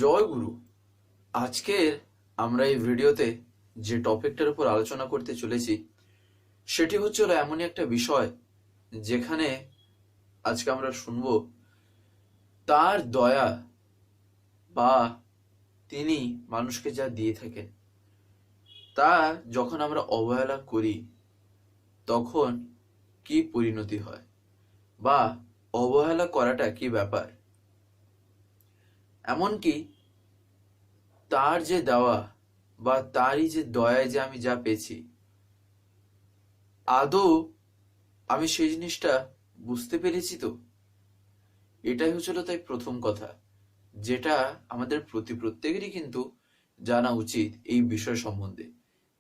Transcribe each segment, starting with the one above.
জয় গুরু। আজকের আমরা এই ভিডিওতে যে টপিকটার উপর আলোচনা করতে চলেছি সেটি হচ্ছিল এমনই একটা বিষয় যেখানে আজকে আমরা শুনবো তার দয়া বা তিনি মানুষকে যা দিয়ে থাকেন তা যখন আমরা অবহেলা করি তখন কি পরিণতি হয় বা অবহেলা করাটা কি ব্যাপার। এমনকি তার যে দেওয়া বা তারই যে দয়ায় যে আমি যা পেয়েছি আদৌ আমি সেই জিনিসটা বুঝতে পেরেছি তো। এটাই হচ্ছিল তাই প্রথম কথা, যেটা আমাদের প্রত্যেকেরই কিন্তু জানা উচিত এই বিষয় সম্বন্ধে,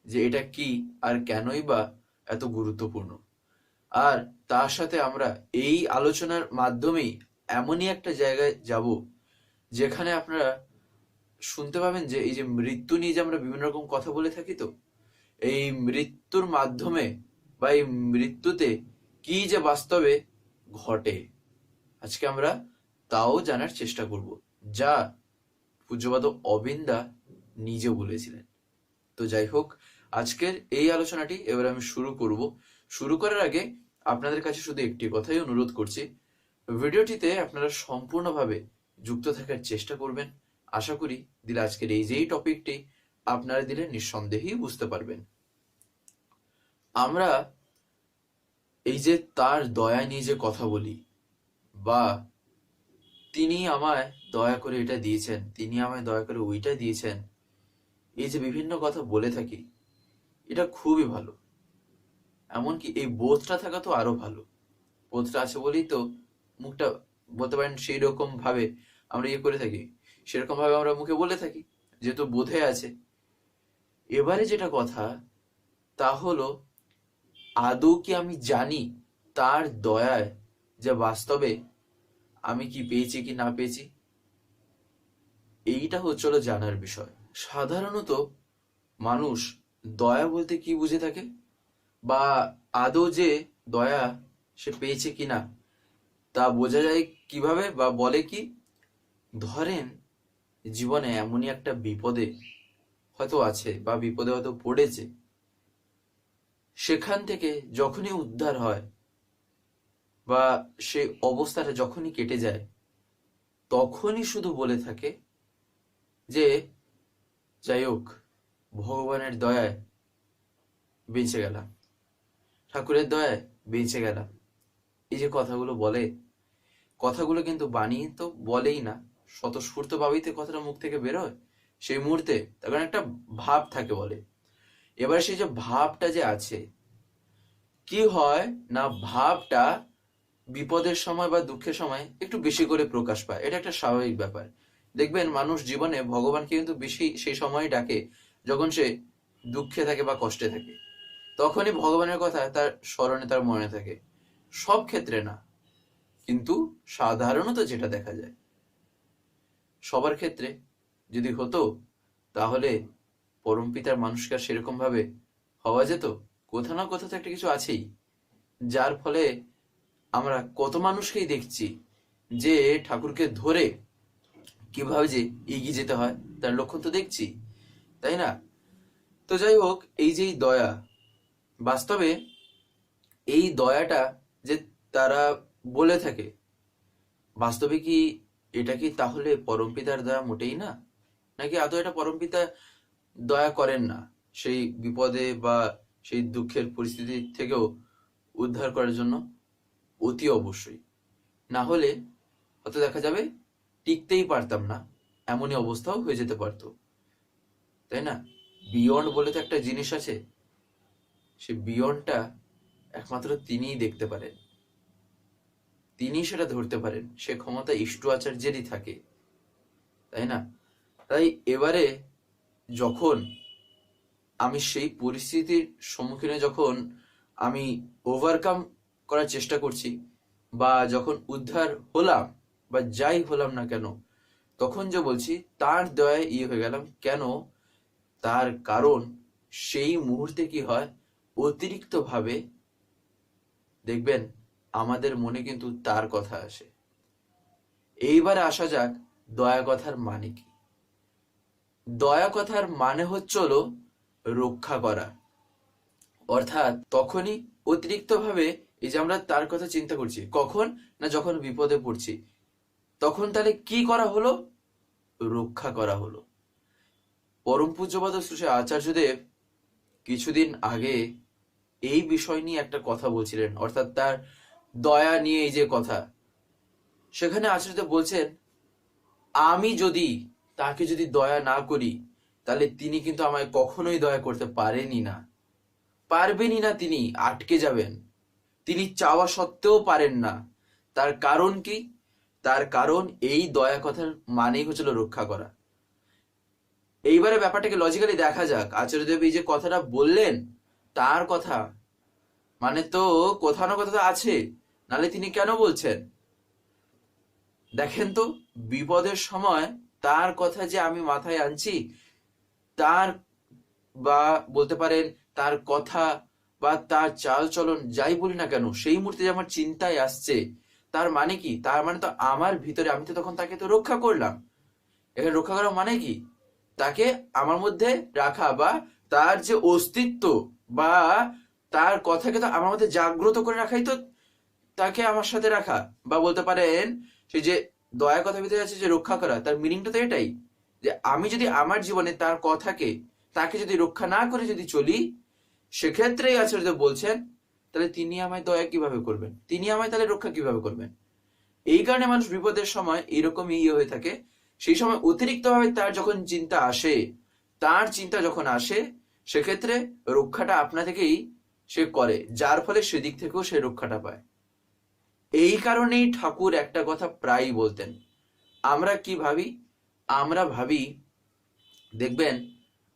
যে এটা কি আর কেনই বা এত গুরুত্বপূর্ণ। আর তার সাথে আমরা এই আলোচনার মাধ্যমেই এমনই একটা জায়গায় যাব যেখানে আপনারা শুনতে পাবেন যে এই যে মৃত্যু নিয়ে যে আমরা বিভিন্ন রকম কথা বলে থাকি, তো এই মৃত্যুর মাধ্যমে বা এই মৃত্যুতে কি যে বাস্তবে ঘটে আজকে আমরা তাও জানার চেষ্টা করব, যা পূজ্যপাদ অবিন্দা নিজে বলেছিলেন। তো যাই হোক, আজকের এই আলোচনাটি এবার আমি শুরু করব। শুরু করার আগে আপনাদের কাছে শুধু একটি কথাই অনুরোধ করছি, ভিডিওটিতে আপনারা সম্পূর্ণভাবে যুক্ত থাকার চেষ্টা করবেন। আশা করি দিলে আজকের এই যেই টপিকটি আপনারা দিলে নিঃসন্দেহেই বুঝতে পারবেন। আমরা এই যে তার দয়া নিয়ে যে কথা বলি বা তিনি আমায় দয়া করে এটা দিয়েছেন, তিনি আমায় দয়া করে ওইটা দিয়েছেন, এই যে বিভিন্ন কথা বলে থাকি, এটা খুবই ভালো। এমনকি এই বোধটা থাকা তো আরো ভালো। বোধটা আছে বলেই তো মুখটা বলতে পারেন সেই রকম ভাবে আমরা ইয়ে করে থাকি, সেরকম ভাবে আমরা মুখে বলে থাকি, যেহেতু বোধে আছে। এবারে যেটা কথা তা হলো, আদৌ কি আমি জানি তার দয়ায় যে বাস্তবে আমি কি পেয়েছি কি না পেয়েছি? এইটা হচ্ছিল জানার বিষয়। সাধারণত মানুষ দয়া বলতে কি বুঝে থাকে বা আদৌ যে দয়া সে পেয়েছে কিনা তা বোঝা যায় কিভাবে বা বলে কি? ধরেন জীবনে এমনই একটা বিপদে হয়তো আছে বা বিপদে হয়তো পড়েছে, সেখান থেকে যখনই উদ্ধার হয় বা সেই অবস্থাটা যখনই কেটে যায় তখনই শুধু বলে থাকে যে যাই হোক, ভগবানের দয়ায় বেঁচে গেলাম, ঠাকুরের দয়ায় বেঁচে গেলাম। এই যে কথাগুলো বলে, কথাগুলো কিন্তু বানিয়ে তো বলেই না, স্বতঃস্ফূর্ত ভাবেই তো কথাটা মুখ থেকে বেরোয় সেই মুহূর্তে। তার কারণ একটা ভাব থাকে বলে। এবার সেই যে ভাবটা যে আছে, কি হয় না, ভাবটা বিপদের সময় বা দুঃখের সময় একটু বেশি করে প্রকাশ পায়। এটা একটা স্বাভাবিক ব্যাপার। দেখবেন মানুষ জীবনে ভগবানকে কিন্তু বেশি সেই সময় ডাকে যখন সে দুঃখে থাকে বা কষ্টে থাকে, তখনই ভগবানের কথা তার স্মরণে তার মনে থাকে। সব ক্ষেত্রে না, কিন্তু সাধারণত যেটা দেখা যায়, সবার ক্ষেত্রে যদি হতো তাহলে পরমপিতার মানুষকে আর সেরকম ভাবে হওয়া যেত? কোথাও না কোথাও তো একটা কিছু আছেই, যার ফলে আমরা কত মানুষকেই দেখছি যে ঠাকুরকে ধরে কিভাবে যে এগিয়ে যেতে হয় তার লক্ষণ তো দেখছি, তাই না? তো যাই হোক, এই যে দয়া, বাস্তবে এই দয়াটা যে তারা বলে থাকে, বাস্তবে কি এটা কি তাহলে পরমপিতার দয়া মোটেই না? নাকি আদৌ এটা পরমপিতা দয়া করেন না সেই বিপদে বা সেই দুঃখের পরিস্থিতি থেকেও উদ্ধার করার জন্য? অতি অবশ্যই। না হলে হয়তো দেখা যাবে টিকতেই পারতাম না, এমনই অবস্থাও হয়ে যেতে পারতো, তাই না? বিয়ন্ড বলে তো একটা জিনিস আছে, সে বিয়ন্ডটা একমাত্র তিনিই দেখতে পারেন, তিনি সেটা ধরতে পারেন, সে ক্ষমতা ইষ্টু আচার্যেরই থাকে, তাই না? তাই এবারে যখন আমি সেই পরিস্থিতির সম্মুখীনে যখন আমি ওভারকাম করার চেষ্টা করছি বা যখন উদ্ধার হলাম বা যাই হলাম না কেন, তখন যে বলছি তার দয়ায় হয়ে গেলাম কেন, তার কারণ সেই মুহূর্তে কি হয়, অতিরিক্ত ভাবে দেখবেন আমাদের মনে কিন্তু তার কথা আসে। এইবারে আসা যাক দয়া কথার মানে কি। দয়া কথার মানে হলো রক্ষা করা। অর্থাৎ তখনই অতিরিক্ত ভাবে এই যে আমরা তার কথা চিন্তা করছি, কখন না যখন বিপদে পড়ছি, তখন তাহলে কি করা হলো? রক্ষা করা হলো। পরম পূজ্যপাদ শ্রী আচার্যদেব কিছুদিন আগে এই বিষয় নিয়ে একটা কথা বলছিলেন, অর্থাৎ তার দয়া নিয়ে এই যে কথা, সেখানে আচার্যদেব বলছেন, আমি যদি তাকে যদি দয়া না করি তাহলে তিনি কিন্তু আমায় কখনোই দয়া করতে পারবেনই না, তিনি আটকে যাবেন। তিনি চাওয়া সত্ত্বেও পারেন না। তার কারণ কি? তার কারণ এই দয়া কথার মানেই হচ্ছিল রক্ষা করা। এইবারে ব্যাপারটাকে লজিক্যালি দেখা যাক। আচার্যদেব এই যে কথাটা বললেন, তার কথা মানে তো কোথাও না কোথাও আছে, নালে তিনি কেন বলছেন? দেখেন তো, বিপদের সময় তার কথা যে আমি মাথায় আনছি, তার বা বলতে পারেন তার কথা বা তার চাল চলন যাই বলি না কেন, সেই মুহূর্তে যে আমার চিন্তায় আসছে, তার মানে কি? তার মানে তো আমার ভিতরে আমি তো তখন তাকে তো রক্ষা করলাম। এখানে রক্ষা করা মানে কি? তাকে আমার মধ্যে রাখা, বা তার যে অস্তিত্ব বা তার কথাকে তো আমার মধ্যে জাগ্রত করে রাখাই তো তাকে আমার সাথে রাখা, বা বলতে পারেন সেই যে দয়া কথা ভিতরে আছে যে রক্ষা করা, তার মিনিংটা তো এটাই, যে আমি যদি আমার জীবনে তার কথাকে, তাকে যদি রক্ষা না করে যদি চলি, সেক্ষেত্রেই আচার্য বলছেন তাহলে তিনি আমায় দয়া কিভাবে করবেন, তিনি আমায় তাহলে রক্ষা কিভাবে করবেন। এই কারণে মানুষ বিপদের সময় এইরকমই হয়ে থাকে। সেই সময় অতিরিক্ত ভাবে তার যখন চিন্তা আসে, তার চিন্তা যখন আসে, সেক্ষেত্রে রক্ষাটা আপনা থেকেই সে করে, যার ফলে সেদিক থেকেও সে রক্ষাটা পায়। এই কারণেই ঠাকুর একটা কথা প্রায়ই বলতেন। আমরা কি ভাবি? আমরা ভাবি, দেখবেন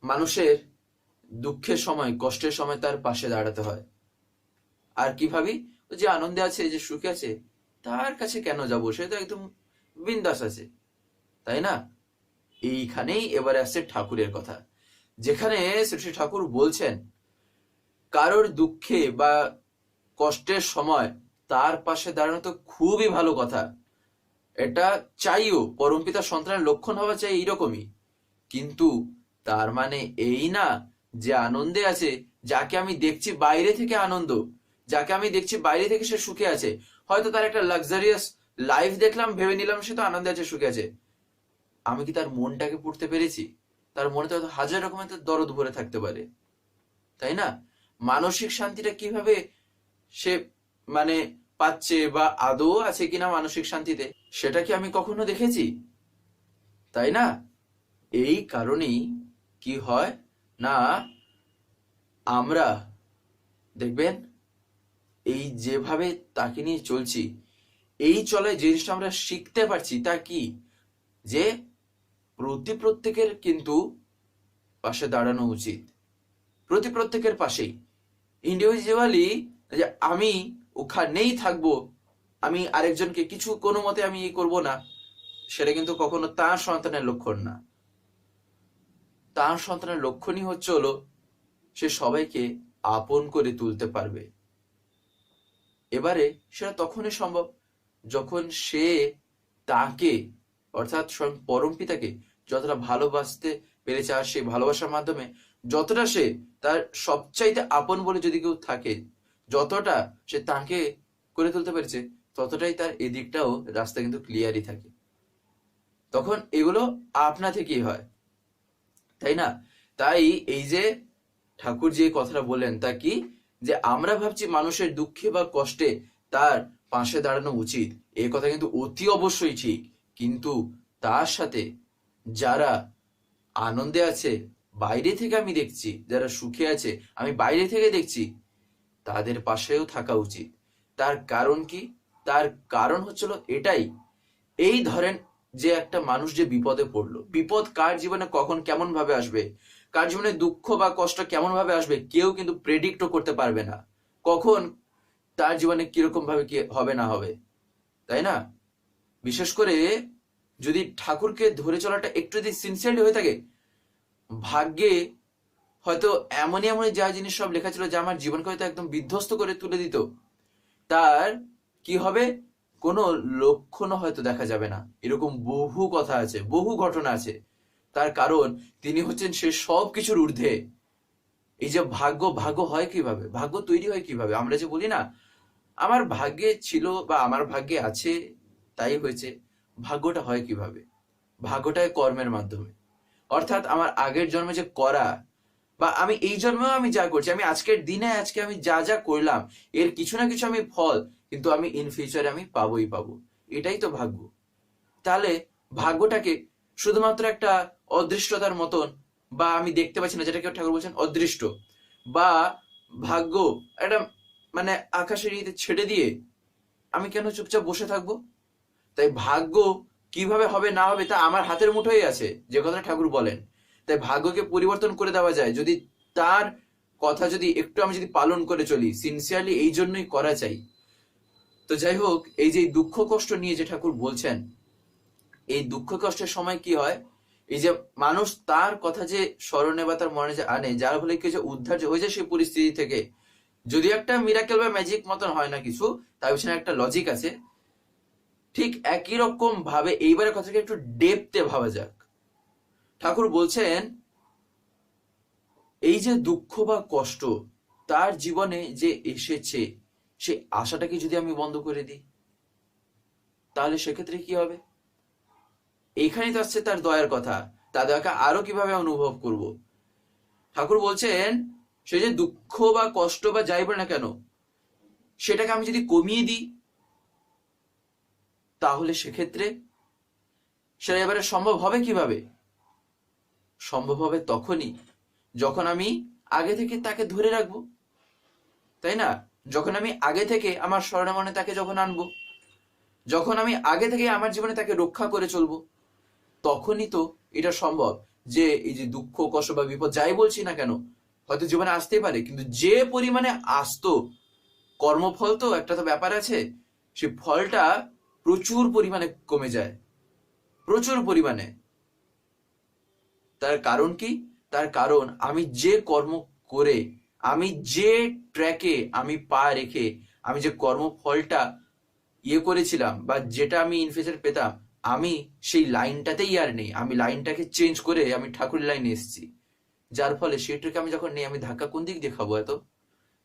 মানুষের দুঃখের সময়, কষ্টের সময় তার পাশে দাঁড়াতে হয়। আর কি ভাবি? যে আনন্দে আছে, যে সুখে আছে, তার কাছে কেন যাব, সে তো একদম বিন্দাস আছে, তাই না? এইখানেই এবারে আসছে ঠাকুরের কথা, যেখানে শ্রী ঠাকুর বলছেন কারোর দুঃখে বা কষ্টের সময় তার পাশে দাঁড়ানো তো খুবই ভালো কথা, এটা চাইও, পরমপিতা সন্তানের লক্ষণ হওয়া চাই এইরকমই। কিন্তু তার মানে এই না যে আনন্দে আছে, যাকে আমি দেখছি বাইরে থেকে আনন্দ, যাকে আমি দেখছি বাইরে থেকে সে সুখে আছে, হয়তো তার একটা লাক্সারিয়াস লাইফ দেখলাম, ভেবে নিলাম সে তো আনন্দে আছে, সুখে আছে, আমি কি তার মনটাকে পড়তে পেরেছি? তার মনে তো হাজার রকমের তো দরদ ভরে থাকতে পারে, তাই না? মানসিক শান্তিটা কিভাবে সে মানে পাচ্ছে, বা আদৌ আছে কিনা মানসিক শান্তিতে, সেটা কি আমি কখনো দেখেছি? তাই না? এই কারণেই কি হয় না, আমরা দেখবেন এই যেভাবে তাকে নিয়ে চলছি, এই চলায় যে জিনিসটা আমরা শিখতে পারছি তা কি, যে প্রত্যেকের কিন্তু পাশে দাঁড়ানো উচিত, প্রত্যেকের পাশেই, ইন্ডিভিজুয়ালি, যে আমি ওখানেই থাকবো, আমি আরেকজনকে কিছু কোনো মতে আমি করব না, সেটা কিন্তু কখনো তার সন্তানের লক্ষণ না। তার সন্তানের লক্ষণই হলো সে সবাইকে আপন করে তুলতে পারবে। এবারে সেটা তখনই সম্ভব যখন সে তাকে, অর্থাৎ স্বয়ং পরম পিতাকে যতটা ভালোবাসতে পেরেছে, আর সেই ভালোবাসার মাধ্যমে যতটা সে তার সবচাইতে আপন বলে যদি কেউ থাকে, যতটা সে তাকে করে তুলতে পেরেছে, ততটাই তার এদিকটাও রাস্তা কিন্তু ক্লিয়ারই থাকে। তখন এগুলো আপনা থেকেই হয়, তাই না? তাই এই যে ঠাকুর যে কথাটা বললেন তা কি, যে আমরা ভাবছি মানুষের দুঃখে বা কষ্টে তার পাশে দাঁড়ানো উচিত, এই কথা কিন্তু অতি অবশ্যই ঠিক, কিন্তু তার সাথে যারা আনন্দে আছে, বাইরে থেকে আমি দেখছি, যারা সুখে আছে আমি বাইরে থেকে দেখছি, তাদের পাশেও থাকা উচিত। তার কারণ কি? তার কারণ হচ্ছিল এটাই, এই ধরেন যে একটা মানুষ যে বিপদে পড়লো, বিপদ কার জীবনে কখন কেমন ভাবে আসবে, কার জীবনে দুঃখ বা কষ্ট কেমন ভাবে আসবে, কেউ কিন্তু প্রেডিক্টও করতে পারবে না, কখন তার জীবনে কিরকম ভাবে কি হবে না হবে, তাই না? বিশেষ করে যদি ঠাকুরকে ধরে চলাটা একটু যদি সিনসিয়ারলি হয়ে থাকে, ভাগ্যে হয়তো এমনই এমনই যা জিনিস সব লেখা ছিল যা আমার জীবনকে হয়তো একদম বিধ্বস্ত করে তুলে দিত, তার কি হবে কোনো লক্ষণও হয়তো দেখা যাবে না। এরকম বহু কথা আছে, বহু ঘটনা আছে। তার কারণ তিনি হচ্ছেন সে সব কিছুর ঊর্ধ্বে। এই যে ভাগ্য, ভাগ্য হয় কিভাবে, ভাগ্য তৈরি হয় কিভাবে? আমরা যে বলি না আমার ভাগ্যে ছিল বা আমার ভাগ্যে আছে তাই হয়েছে, ভাগ্যটা হয় কিভাবে? ভাগ্যটা হয় কর্মের মাধ্যমে। অর্থাৎ আমার আগের জন্মে যে করা, বা আমি এই জন্মেও আমি যা করছি, আমি আজকের দিনে আজকে আমি যা যা করলাম এর কিছু না কিছু আমি ফল কিন্তু আমি ইন ফিউচারে আমি পাবোই পাবো। এটাই তো ভাগ্য। তাহলে ভাগ্যটাকে শুধুমাত্র একটা অদৃষ্টতার মতন, বা আমি দেখতে পাচ্ছি না, যেটাকে ঠাকুর বলছেন অদৃষ্ট, বা ভাগ্য একটা মানে আকাশের ইতে ছেড়ে দিয়ে আমি কেন চুপচাপ বসে থাকবো? তাই ভাগ্য কিভাবে হবে না হবে তা আমার হাতের মুঠোই আছে, যে কথা ঠাকুর বলেন। তাই ভাগ্যকে পরিবর্তন করে দেওয়া যায় যদি তার কথা যদি একটু আমি যদি পালন করে চলি, সিনসিয়ারলি এই জন্যই করা চাই। তো যাই হোক, এই যে দুঃখ কষ্ট নিয়ে যে ঠাকুর বলছেন, এই দুঃখ কষ্টের সময় কি হয়, এই যে মানুষ তার কথা যে স্মরণে বা তার মনে যে আনে, যার ফলে কি যে উদ্ধার যে হয়ে যায় সেই পরিস্থিতি থেকে, যদি একটা মিরাকেল বা ম্যাজিক মতন হয় না কিছু, তার পিছনে একটা লজিক আছে। ঠিক একই রকম ভাবে এইবারে কথাকে একটু ডেপথে ভাবা যাক। ঠাকুর বলছেন এই যে দুঃখ বা কষ্ট তার জীবনে যে এসেছে, সেই আশাটাকে যদি আমি বন্ধ করে দিই, তাহলে সেক্ষেত্রে কি হবে? এইখানেই তো আসছে তার দয়ার কথা। তার দয়াকে আরো কিভাবে অনুভব করব? ঠাকুর বলছেন সে যে দুঃখ বা কষ্ট বা যাই বলে না কেন, সেটাকে আমি যদি কমিয়ে দিই, তাহলে সেক্ষেত্রে সেটা এবারে সম্ভব হবে কিভাবে? সম্ভব হবে তখনই যখন আমি আগে থেকে তাকে ধরে রাখবো, তাই না? যখন আমি আগে থেকে আমার স্মরণে মনে তাকে যখন আনবো, যখন আমি আগে থেকে আমার জীবনে তাকে রক্ষা করে চলবো, তখনই তো এটা সম্ভব যে এই যে দুঃখ কষ্ট বা বিপদ যাই বলছি না কেন হয়তো জীবনে আসতেই পারে, কিন্তু যে পরিমাণে আসতো, কর্মফল তো একটা তো ব্যাপার আছে, সেই ফলটা প্রচুর পরিমাণে কমে যায়, প্রচুর পরিমাণে। তার কারণ কি? তার কারণ আমি যে কর্ম করে, আমি যে ট্র্যাকে আমি পা রেখে আমি যে কর্মফলটা করেছিলাম বা যেটা আমি ইনফিউচার পেতাম, আমি সেই লাইনটাতেই আর নেই, আমি লাইনটাকে চেঞ্জ করে আমি ঠাকুরের লাইনে এসেছি। যার ফলে সেটাকে আমি যখন নেই, আমি ধাক্কা কোন দিক দিয়ে খাবো? এত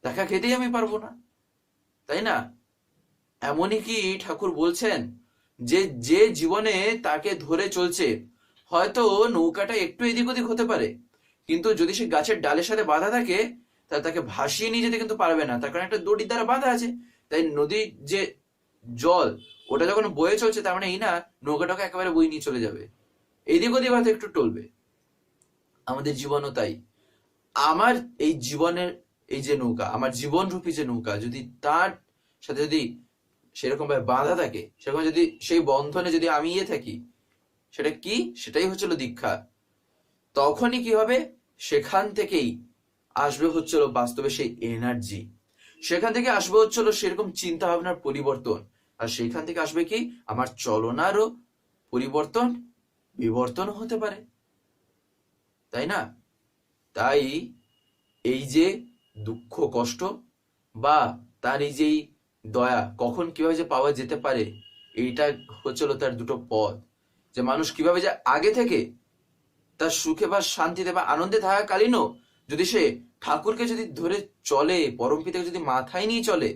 ধাক্কা খেতেই আমি পারবো না, তাই না? এমনই কি ঠাকুর বলছেন যে যে জীবনে তাকে ধরে চলছে, হয়তো নৌকাটা একটু এদিক ওদিক হতে পারে, কিন্তু যদি সে গাছের ডালের সাথে বাঁধা থাকে, তাহলে তাকে ভাসিয়ে নিয়ে যেতে কিন্তু পারবে না, তার কারণ একটা দড়ির দ্বারা বাঁধা আছে। তাই নদীর যে জল, ওটা যখন বয়ে চলছে, তার মানে এই না নৌকাটাকে একেবারে বই নিয়ে চলে যাবে, এদিক ওদিক হয়তো একটু টলবে। আমাদের জীবনও তাই। আমার এই জীবনের এই যে নৌকা, আমার জীবন রূপী যে নৌকা, যদি তার সাথে যদি সেরকম ভাবে বাঁধা থাকে, সেরকম যদি সেই বন্ধনে যদি আমি থাকি, সেটা কি? সেটাই হচ্ছিল দীক্ষা। তখনই কি হবে? সেখান থেকেই আসবে হচ্ছিল বাস্তবে সেই এনার্জি, সেখান থেকে আসবে হচ্ছিল সেরকম চিন্তা ভাবনার পরিবর্তন, আর সেখান থেকে আসবে কি আমার চলনারও পরিবর্তন, বিবর্তন হতে পারে, তাই না? তাই এই যে দুঃখ কষ্ট বা তার এই যে দয়া কখন কিভাবে যে পাওয়া যেতে পারে, এইটা হচ্ছিল তার দুটো পথ। যে মানুষ কিভাবে যে আগে থেকে তার সুখে বা শান্তিতে বা আনন্দে থাকাকালীনও যদি সে ঠাকুরকে যদি ধরে চলে, পরম পিতাকে যদি মাথায় নিয়ে চলে,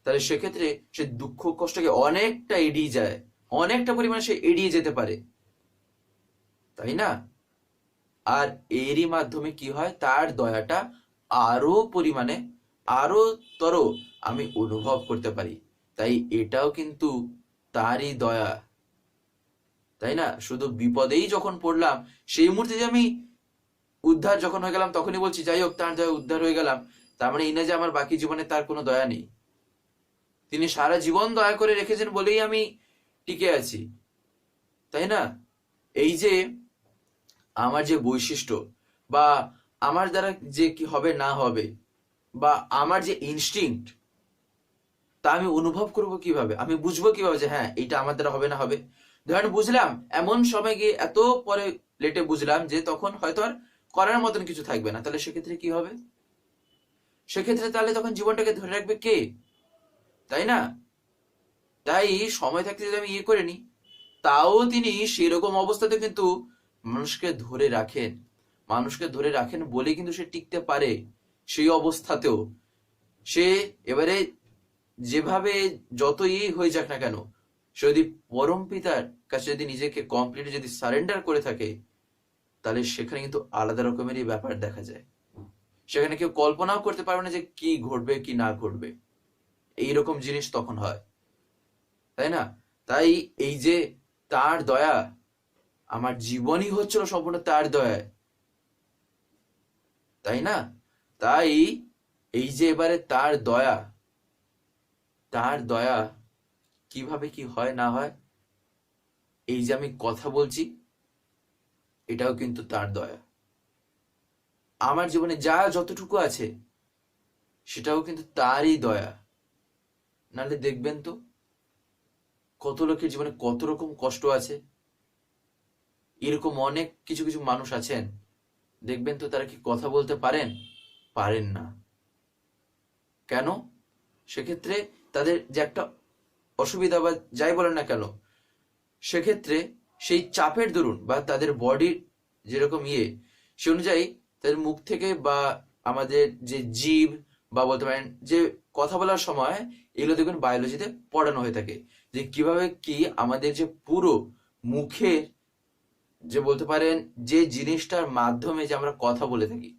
তাহলে সেক্ষেত্রে সে দুঃখ কষ্টকে অনেকটা এড়িয়ে যায়, অনেকটা পরিমাণে সে এড়িয়ে যেতে পারে, তাই না? আর এরই মাধ্যমে কি হয়, তার দয়াটা আরো পরিমাণে আরো তর আমি অনুভব করতে পারি। তাই এটাও কিন্তু তারই দয়া, তাই না? শুধু বিপদেই যখন পড়লাম, সেই মুহূর্তে যে আমি উদ্ধার যখন হয়ে গেলাম, তখনই বলছি যাই হোক তার দয়া উদ্ধার হয়ে গেলাম, তার মানে এই না যে আমার বাকি জীবনে তার কোনো দয়া নেই। তিনি সারা জীবন দয়া করে রেখেছেন বলেই আমি টিকে আছি, তাই না? এই যে আমার যে বৈশিষ্ট্য বা আমার দ্বারা যে কি হবে না হবে, বা আমার যে ইনস্টিংক্ট, তা আমি অনুভব করব কিভাবে, আমি বুঝবো কিভাবে যে হ্যাঁ এটা আমার দ্বারা হবে না হবে? ধরেন বুঝলাম, এমন সময় গিয়ে এত পরে লেটে বুঝলাম যে তখন হয়তো আর করার মতন কিছু থাকবে না, তাহলে সেক্ষেত্রে কি হবে? সেক্ষেত্রে তাহলে তখন জীবনটাকে ধরে রাখবে কে, তাই না? তাই সময় থাকতে যদি আমি করে নি, তাও তিনি সেরকম অবস্থাতে কিন্তু মানুষকে ধরে রাখেন, মানুষকে ধরে রাখেন বলেই কিন্তু সে টিকতে পারে সেই অবস্থাতেও। সে এবারে যেভাবে যতই হয়ে যাক না কেন, সে যদি পরম পিতার কাছে যদি নিজেকে কমপ্লিট যদি সারেন্ডার করে থাকে, তাহলে সেখানে কিন্তু আলাদা রকমেরই ব্যাপার দেখা যায়। সেখানে কেউ কল্পনাও করতে পারবে না যে কি ঘটবে কি না ঘটবে, এইরকম জিনিস তখন হয়, তাই না? তাই এই যে তার দয়া, আমার জীবনই হচ্ছিল সম্পূর্ণ তার দয়ায়, তাই না? তাই এই যে এবারে তার দয়া, তার দয়া কিভাবে কি হয় না হয়, এই যে আমি কথা বলছি, এটাও কিন্তু তার দয়া। আমার জীবনে যা যতটুকু আছে সেটাও কিন্তু তারই দয়া। নাহলে দেখবেন তো কত লোকের জীবনে কত রকম কষ্ট আছে। এরকম অনেক কিছু কিছু মানুষ আছেন, দেখবেন তো তারা কি কথা বলতে পারেন? পারেন না। কেন? সেক্ষেত্রে তাদের যে একটা অসুবিধা বা যাই বলেন না কেন, সেক্ষেত্রে সেই চাপের দরুন বা তাদের বডির যেরকম সে অনুযায়ী তাদের মুখ থেকে বা আমাদের যে জীব বা বলতে পারেন যে কথা বলার সময়, এগুলো দেখবেন বায়োলজিতে পড়ানো হয়ে থাকে যে কিভাবে কি আমাদের যে পুরো মুখের যে বলতে পারেন যে জিনিসটার মাধ্যমে যে আমরা কথা বলে থাকি,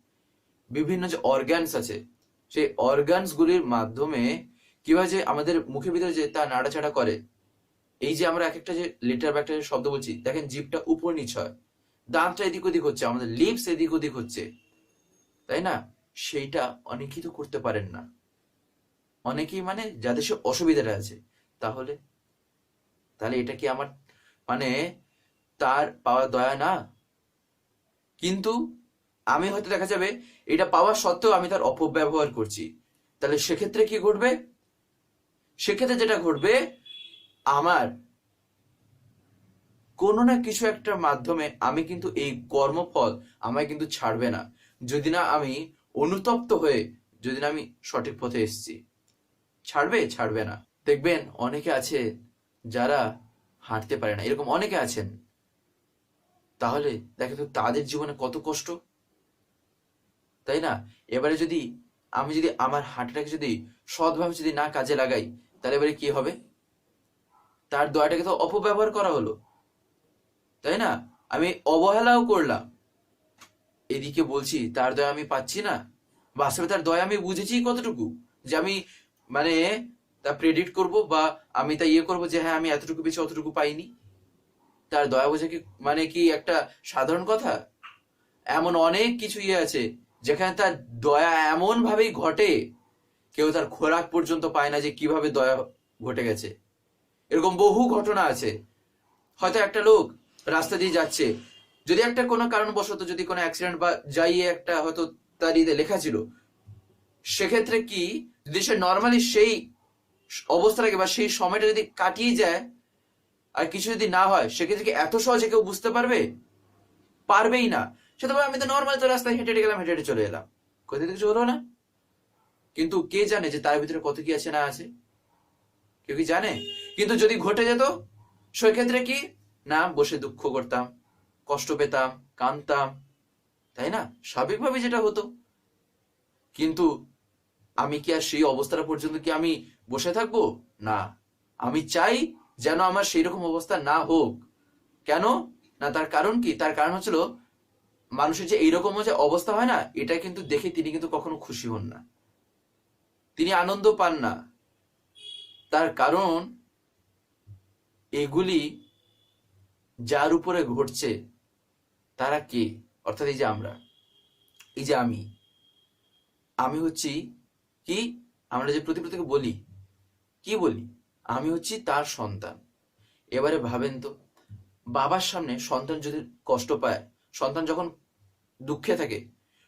বিভিন্ন যে অর্গানস আছে, সেই অর্গানস গুলির মাধ্যমে কিভাবে যে আমাদের মুখের ভিতরে যে তা নাড়াচাড়া করে। এই যে আমরা এক একটা যে লেটার বা একটা যে শব্দ বলছি, দেখেন জিভটা উপর নিচ হয়, দাঁতটা এদিক ওদিক হচ্ছে, আমাদের লিপস এদিক ওদিক হচ্ছে, তাই না? সেইটা অনেকেই তো করতে পারেন না, অনেকেই মানে যাদের সে অসুবিধাটা আছে। তাহলে তাহলে এটা কি আমার মানে তার পাওয়া দয়া না? কিন্তু আমি হয়তো দেখা যাবে এটা পাওয়া সত্ত্বেও আমি তার অপব্যবহার করছি, তাহলে সেক্ষেত্রে কি ঘটবে? সেক্ষেত্রে যেটা ঘটবে, আমার কোনো না কিছু একটা মাধ্যমে আমি কিন্তু এই কর্মফল আমায় কিন্তু ছাড়বে না, যদি না আমি অনুতপ্ত হয়ে, যদি না আমি সঠিক পথে এসেছি। ছাড়বে? ছাড়বে না। দেখবেন অনেকে আছে যারা হাঁটতে পারে না, এরকম অনেকে আছেন। তাহলে দেখে তো তাদের জীবনে কত কষ্ট, তাই না? এবারে যদি আমি যদি আমার হাঁটাটাকে যদি সৎভাবে যদি না কাজে লাগাই, তাহলে এবারে কি হবে? তার দয়াটাকে তো অপব্যবহার করা হলো, তাই না? আমি অবহেলাও করলাম। এদিকে বলছি তার দয়া আমি পাচ্ছি না, বাস্তবে তার দয়া আমি বুঝেছি কতটুকু, যে আমি মানে তা প্রেডিক্ট করব বা আমি তা করবো যে হ্যাঁ আমি এতটুকু পেয়েছি অতটুকু পাইনি। তার দয়া বোঝা কি মানে কি একটা সাধারণ কথা? এমন অনেক কিছু আছে যেখানে তার দয়া এমন ভাবেই ঘটে, কেউ তার খোরাক পর্যন্ত পায় না যে কিভাবে দয়া ঘটে গেছে। এরকম বহু ঘটনা আছে। হয়তো একটা লোক রাস্তা দিয়ে যাচ্ছে, যদি একটা কোনো কারণবশত যদি কোনো অ্যাক্সিডেন্ট বা যাই একটা হয়তো তার ইতে লেখা ছিল, সেক্ষেত্রে কি যদি সে নর্মালি সেই অবস্থাটাকে বা সেই সময়টা যদি কাটিয়ে যায় আর কিছু যদি না হয়, সেক্ষেত্রে কি এত সহজে কেউ বুঝতে পারবে? পারবেই না। সে তো আমি তো নর্মালি তো রাস্তায় হেঁটে হেঁটে গেলাম, হেঁটে হেঁটে চলে এলাম, কোথায় কিছু হলো না। কিন্তু কে জানে যে তার ভিতরে কত কি আছে না আছে? কেউ কি জানে? কিন্তু যদি ঘটে যেত, সেক্ষেত্রে কি না বসে দুঃখ করতাম, কষ্ট পেতাম, কাঁদতাম, তাই না? স্বাভাবিকভাবে যেটা হতো। কিন্তু আমি কি আর সেই অবস্থাটা পর্যন্ত কি আমি বসে থাকবো? না। আমি চাই যেন আমার সেই রকম অবস্থা না হোক। কেন না? তার কারণ কি? তার কারণ হচ্ছিল মানুষের যে এইরকম যে অবস্থা হয় না, এটা কিন্তু দেখে তিনি কিন্তু কখনো খুশি হন না, তিনি আনন্দ পান না। তার কারণ এগুলি যার উপরে ঘটছে তারা কে? অর্থাৎ এই যে আমরা, এই যে আমি, আমি হচ্ছি কি, আমরা যে প্রতিকে বলি, কি বলি? আমি হচ্ছি তার সন্তান। এবারে ভাবেন তো, বাবার সামনে সন্তান যদি কষ্ট পায়, সন্তান যখন দুঃখে থাকে,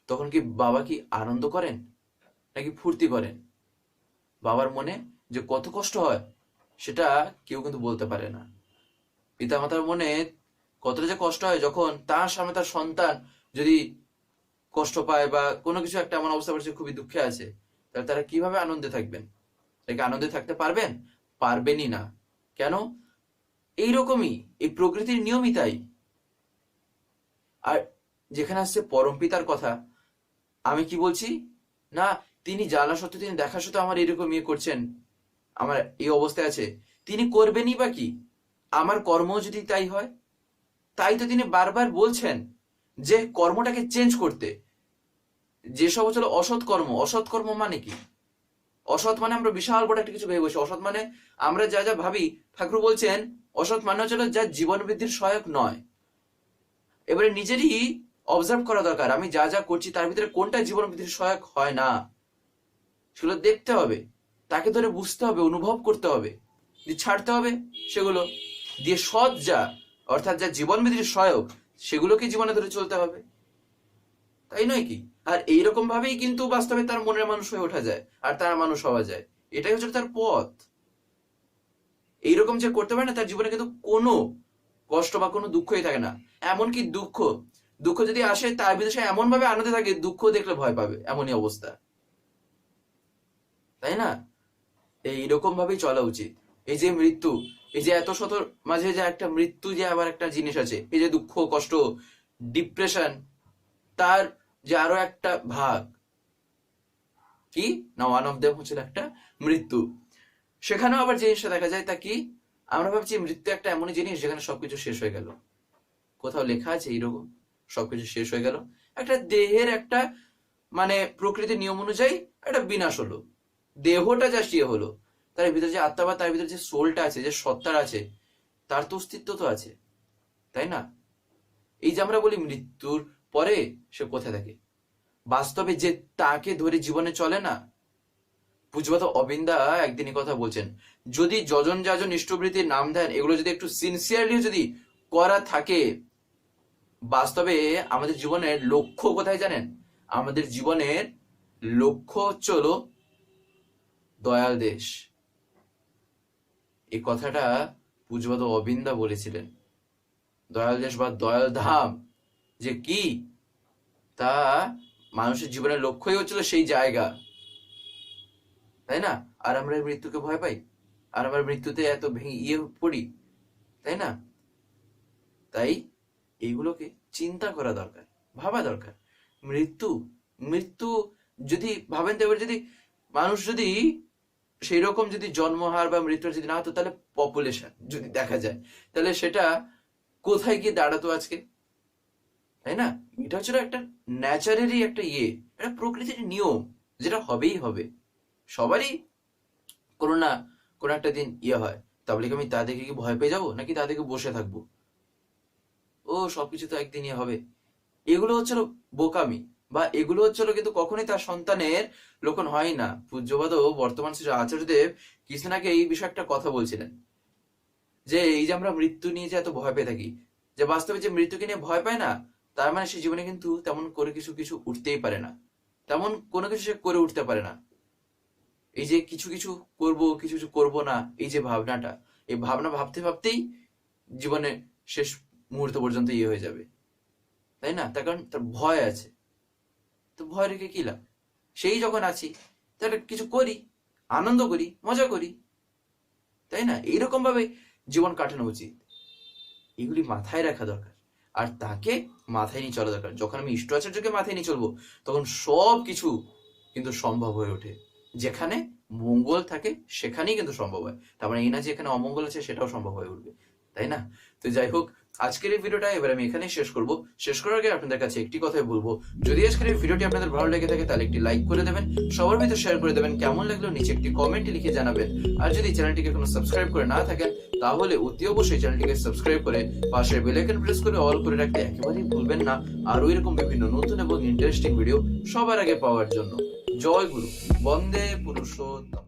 তখন কি বাবা কি আনন্দ করেন নাকি ফুর্তি করেন? বাবার মনে যে কত কষ্ট হয় সেটা কেউ কিন্তু বলতে পারে না। পিতামাতার মনে কতটা যে কষ্ট হয় যখন তার সামনে তার সন্তান যদি কষ্ট পায় বা কোনো কিছু একটা এমন অবস্থা পড়ছে, খুবই দুঃখে আছে, তাহলে তারা কিভাবে আনন্দে থাকবেন? তাকে আনন্দে থাকতে পারবেন? পারবেনই না। কেন? এইরকমই, এই প্রকৃতির নিয়মই তাই। আর যেখানে আসছে পরম পিতার কথা, আমি কি বলছি না, তিনি জানা সত্ত্বেও, তিনি দেখা সত্ত্বেও আমার এরকম ইয়ে করছেন, আমার এই অবস্থায় আছে, তিনি করবেনই বা কি? আমার কর্ম যদি তাই হয়, তাই তো তিনি বারবার বলছেন যে কর্মটাকে চেঞ্জ করতে। যেসব হচ্ছে অসৎ কর্ম, অসৎ কর্ম মানে কি? অসৎ মানে আমরা বিশাল বড় একটা কিছু ভেবে বসি। অসৎ মানে আমরা যা যা ভাবি, ঠাকুর বলছেন অসৎ মানে হচ্ছে যা জীবন বৃদ্ধির সহায়ক নয়। এবারে নিজেরই অবজার্ভ করা দরকার, আমি যা যা করছি তার ভিতরে কোনটা জীবন বৃদ্ধির সহায়ক হয় না, সেগুলো দেখতে হবে, তাকে ধরে বুঝতে হবে, অনুভব করতে হবে, দিয়ে ছাড়তে হবে সেগুলো, দিয়ে সৎ যা, অর্থাৎ যা জীবন বৃদ্ধির সহায়ক, সেগুলোকে জীবনে ধরে চলতে হবে, তাই নয় কি? আর এইরকম ভাবেই কিন্তু বাস্তবে তার মনের মানুষ হয়ে ওঠা যায়, আর তার মানুষ হওয়া যায়। এটাই হচ্ছে তার পথ। এইরকম যে করতে পারে না, তার জীবনে কিন্তু কোনো কষ্ট বা কোনো দুঃখই থাকে না। এমনকি দুঃখ দুঃখ যদি আসে, তার ভিতরে এমন ভাবে আনন্দে থাকে, দুঃখ দেখলে ভয় পাবে, এমনই অবস্থা, তাই না? এইরকম ভাবেই চলা উচিত। এই যে মৃত্যু, এই যে এত শত মাঝে যে একটা মৃত্যু, যে আবার একটা জিনিস আছে, এই যে দুঃখ, কষ্ট, ডিপ্রেশন, তার যে আরো একটা ভাগ কি না, ওয়ান অফ দেম হচ্ছে একটা মৃত্যু। সেখানেও আবার জিনিসটা দেখা যায় তা কি, আমরা ভাবছি মৃত্যু একটা এমনই জিনিস যেখানে সবকিছু শেষ হয়ে গেল। কোথাও লেখা আছে এইরকম সবকিছু শেষ হয়ে গেল? একটা দেহের একটা মানে প্রকৃতির নিয়ম অনুযায়ী একটা বিনাশ হলো, দেহটা যা ইয়ে হলো, তার ভিতরে যে আত্মা বা তার ভিতরে যে সোলটা আছে, যে সত্তার আছে, তার তো অস্তিত্ব তো আছে, তাই না? এই যে আমরা বলি মৃত্যুর পরে সে কোথায় থাকে, বাস্তবে যে তাকে ধরে জীবনে চলে না। পূজ্যপাত অবিন্দা একদিনই কথা বলছেন, যদি যজন যাজন ইষ্টবৃত্তির নাম ধ্যান এগুলো যদি একটু সিনসিয়ারলি যদি করা থাকে, বাস্তবে আমাদের জীবনের লক্ষ্য কোথায় জানেন? আমাদের জীবনের লক্ষ্য হচ্ছে হলো দয়াল দেশ। এই কথাটা পূজ্যপাত অবিন্দা বলেছিলেন। দয়াল দেশ বা দয়াল ধাম যে কি, তা মানুষের জীবনের লক্ষ্যই হচ্ছিল সেই জায়গা, তাই না? আর আমরা মৃত্যুকে ভয় পাই, আর আমরা মৃত্যুতে এত ভেঙে পড়ি, তাই না? তাই এইগুলোকে চিন্তা করা দরকার, ভাবা দরকার। মৃত্যু মৃত্যু যদি ভাবেন, তো এবার যদি মানুষ যদি সেই রকম যদি জন্মহার বা মৃত্যুর যদি না হতো, তাহলে পপুলেশন যদি দেখা যায়, তাহলে সেটা কোথায় গিয়ে দাঁড়াতো আজকে, তাই না? এটা হচ্ছে একটা ন্যাচারেরই একটা এটা প্রকৃতির নিয়ম, যেটা হবেই হবে। সবারই কোনো না কোনো একটা দিন হয়। তাহলে কি আমি তা দেখে কি ভয় পেয়ে যাবো, নাকি তা দেখে বসে থাকবো ও সবকিছু তো একদিনই হবে? এগুলো হচ্ছিল বোকামি, বা এগুলো হচ্ছিল কিন্তু কখনোই তার সন্তানের লক্ষণ হয় না। পূজ্যপাদ বর্তমান শ্রী আচার্যদেব কিছুদিন আগে এই বিষয়ে একটা কথা বলছিলেন, যে এই যে আমরা মৃত্যু নিয়ে যে এত ভয় পেয়ে থাকি, যে বাস্তবে যে মৃত্যুকে নিয়ে ভয় পায় না, তার মানে সে জীবনে কিন্তু তেমন করে কিছু কিছু উঠতেই পারে না, তেমন কোনো কিছু সে করে উঠতে পারে না। এই যে কিছু কিছু করব, কিছু কিছু করব না, এই যে ভাবনাটা, এই ভাবনা ভাবতে ভাবতেই জীবনে শেষ মুহূর্ত পর্যন্ত হয়ে যাবে, তাই না? তার কারণ তার ভয় আছে। তো ভয় রেখে কি লাভ? সেই যখন আছি তাহলে কিছু করি, আনন্দ করি, মজা করি, তাই না? এইরকম ভাবে জীবন কাটানো উচিত। এগুলি মাথায় রাখা দরকার, আর তাকে মাথায় নিয়ে চলা দরকার। যখন আমি ইষ্ট আচার্যকে মাথায় নিয়ে চলবো, তখন সব কিছু কিন্তু সম্ভব হয়ে ওঠে। যেখানে মঙ্গল থাকে সেখানেই কিন্তু সম্ভব হয়, তার মানে এই না যে এখানে অমঙ্গল আছে সেটাও সম্ভব হয়ে উঠবে, তাই না? তো যাই হোক, আজকের এই ভিডিওটা এবার আমি এখানেই শেষ করব। শেষ করার আগে আপনাদের কাছে একটি কথাই বলবো, যদি আজকের এই ভিডিওটি আপনাদের ভালো লেগে থাকে তাহলে একটি লাইক করে দেবেন, সবার ভিতরে শেয়ার করে দেবেন, কেমন লাগলো নিচে একটি কমেন্ট লিখে জানাবেন। আর যদি চ্যানেলটিকে কোনো সাবস্ক্রাইব করে না থাকেন, তাহলে অতি অবশ্যই চ্যানেলটিকে সাবস্ক্রাইব করে পাশের বেল আইকন প্রেস করে অল করে রাখতে একেবারেই ভুলবেন না, আরো এরকম বিভিন্ন নতুন এবং ইন্টারেস্টিং ভিডিও সবার আগে পাওয়ার জন্য। জয় গুরু, বন্দে পুরুষোত্তম।